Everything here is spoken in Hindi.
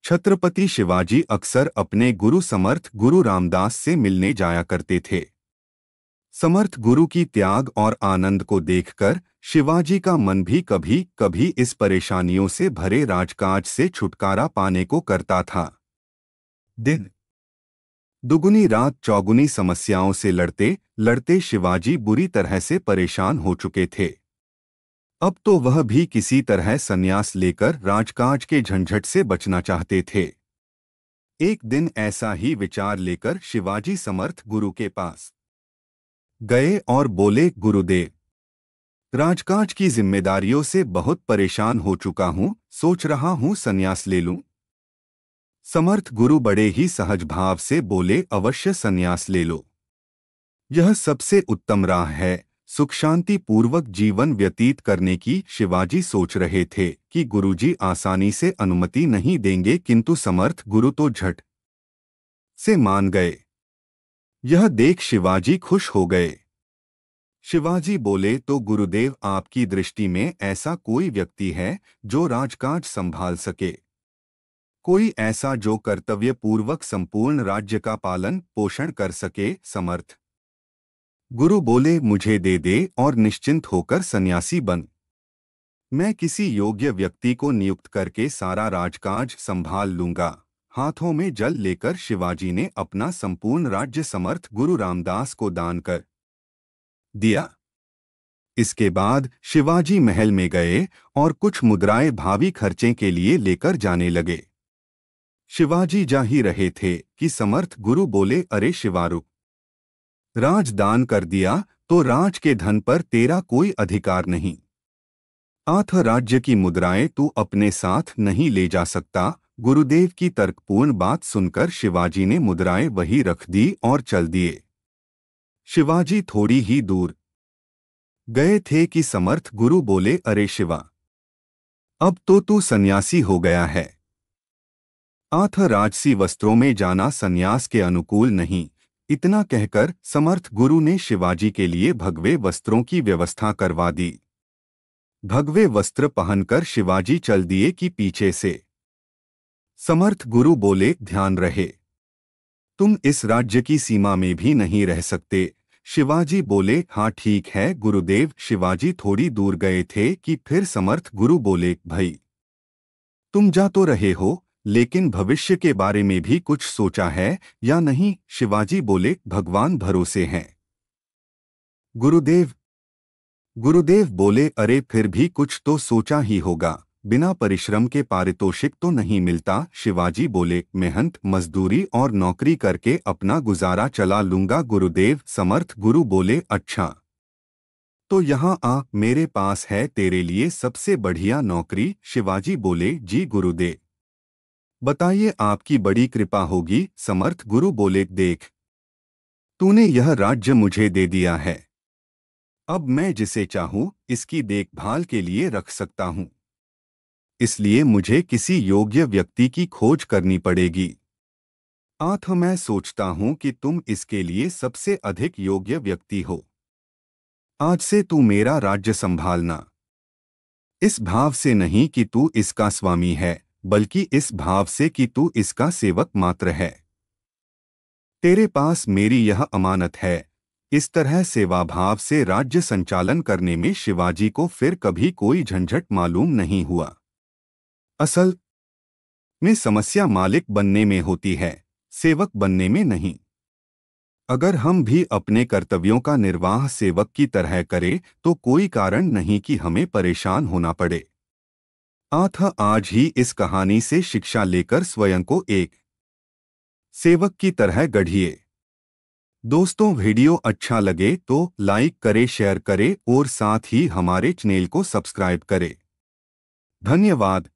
छत्रपति शिवाजी अक्सर अपने गुरु समर्थ गुरु रामदास से मिलने जाया करते थे। समर्थ गुरु की त्याग और आनंद को देखकर शिवाजी का मन भी कभी कभी इस परेशानियों से भरे राजकाज से छुटकारा पाने को करता था। दिन दुगुनी रात चौगुनी समस्याओं से लड़ते लड़ते शिवाजी बुरी तरह से परेशान हो चुके थे। अब तो वह भी किसी तरह संन्यास लेकर राजकाज के झंझट से बचना चाहते थे। एक दिन ऐसा ही विचार लेकर शिवाजी समर्थ गुरु के पास गए और बोले, गुरुदेव, राजकाज की जिम्मेदारियों से बहुत परेशान हो चुका हूं, सोच रहा हूं संन्यास ले लूं। समर्थ गुरु बड़े ही सहज भाव से बोले, अवश्य संन्यास ले लो। यह सबसे उत्तम राह है सुख शांति पूर्वक जीवन व्यतीत करने की। शिवाजी सोच रहे थे कि गुरुजी आसानी से अनुमति नहीं देंगे, किंतु समर्थ गुरु तो झट से मान गए। यह देख शिवाजी खुश हो गए। शिवाजी बोले, तो गुरुदेव, आपकी दृष्टि में ऐसा कोई व्यक्ति है जो राजकाज संभाल सके? कोई ऐसा जो कर्तव्य पूर्वक संपूर्ण राज्य का पालन पोषण कर सके? समर्थ गुरु बोले, मुझे दे दे और निश्चिंत होकर सन्यासी बन। मैं किसी योग्य व्यक्ति को नियुक्त करके सारा राजकाज संभाल लूंगा। हाथों में जल लेकर शिवाजी ने अपना संपूर्ण राज्य समर्थ गुरु रामदास को दान कर दिया। इसके बाद शिवाजी महल में गए और कुछ मुद्राएं भावी खर्चे के लिए लेकर जाने लगे। शिवाजी जा ही रहे थे कि समर्थ गुरु बोले, अरे शिवारु, राजदान कर दिया तो राज के धन पर तेरा कोई अधिकार नहीं। आठ राज्य की मुद्राएं तू अपने साथ नहीं ले जा सकता। गुरुदेव की तर्कपूर्ण बात सुनकर शिवाजी ने मुद्राएं वहीं रख दी और चल दिए। शिवाजी थोड़ी ही दूर गए थे कि समर्थ गुरु बोले, अरे शिवा, अब तो तू सन्यासी हो गया है। आठ राजसी वस्त्रों में जाना सन्यास के अनुकूल नहीं। इतना कहकर समर्थ गुरु ने शिवाजी के लिए भगवे वस्त्रों की व्यवस्था करवा दी। भगवे वस्त्र पहनकर शिवाजी चल दिए कि पीछे से समर्थ गुरु बोले, ध्यान रहे, तुम इस राज्य की सीमा में भी नहीं रह सकते। शिवाजी बोले, हाँ ठीक है गुरुदेव। शिवाजी थोड़ी दूर गए थे कि फिर समर्थ गुरु बोले, भाई, तुम जा तो रहे हो, लेकिन भविष्य के बारे में भी कुछ सोचा है या नहीं? शिवाजी बोले, भगवान भरोसे हैं गुरुदेव। गुरुदेव बोले, अरे फिर भी कुछ तो सोचा ही होगा, बिना परिश्रम के पारितोषिक तो नहीं मिलता। शिवाजी बोले, मेहनत मजदूरी और नौकरी करके अपना गुजारा चला लूंगा गुरुदेव। समर्थ गुरु बोले, अच्छा तो यहाँ आ, मेरे पास है तेरे लिए सबसे बढ़िया नौकरी। शिवाजी बोले, जी गुरुदेव, बताइए, आपकी बड़ी कृपा होगी। समर्थ गुरु बोले, देख, तूने यह राज्य मुझे दे दिया है, अब मैं जिसे चाहूं इसकी देखभाल के लिए रख सकता हूं, इसलिए मुझे किसी योग्य व्यक्ति की खोज करनी पड़ेगी। आठ मैं सोचता हूं कि तुम इसके लिए सबसे अधिक योग्य व्यक्ति हो। आज से तू मेरा राज्य संभालना। इस भाव से नहीं कि तू इसका स्वामी है, बल्कि इस भाव से कि तू इसका सेवक मात्र है। तेरे पास मेरी यह अमानत है। इस तरह सेवा भाव से राज्य संचालन करने में शिवाजी को फिर कभी कोई झंझट मालूम नहीं हुआ। असल में समस्या मालिक बनने में होती है, सेवक बनने में नहीं। अगर हम भी अपने कर्तव्यों का निर्वाह सेवक की तरह करें तो कोई कारण नहीं कि हमें परेशान होना पड़े। आज ही इस कहानी से शिक्षा लेकर स्वयं को एक सेवक की तरह गढ़िए। दोस्तों, वीडियो अच्छा लगे तो लाइक करें, शेयर करें और साथ ही हमारे चैनल को सब्सक्राइब करें। धन्यवाद।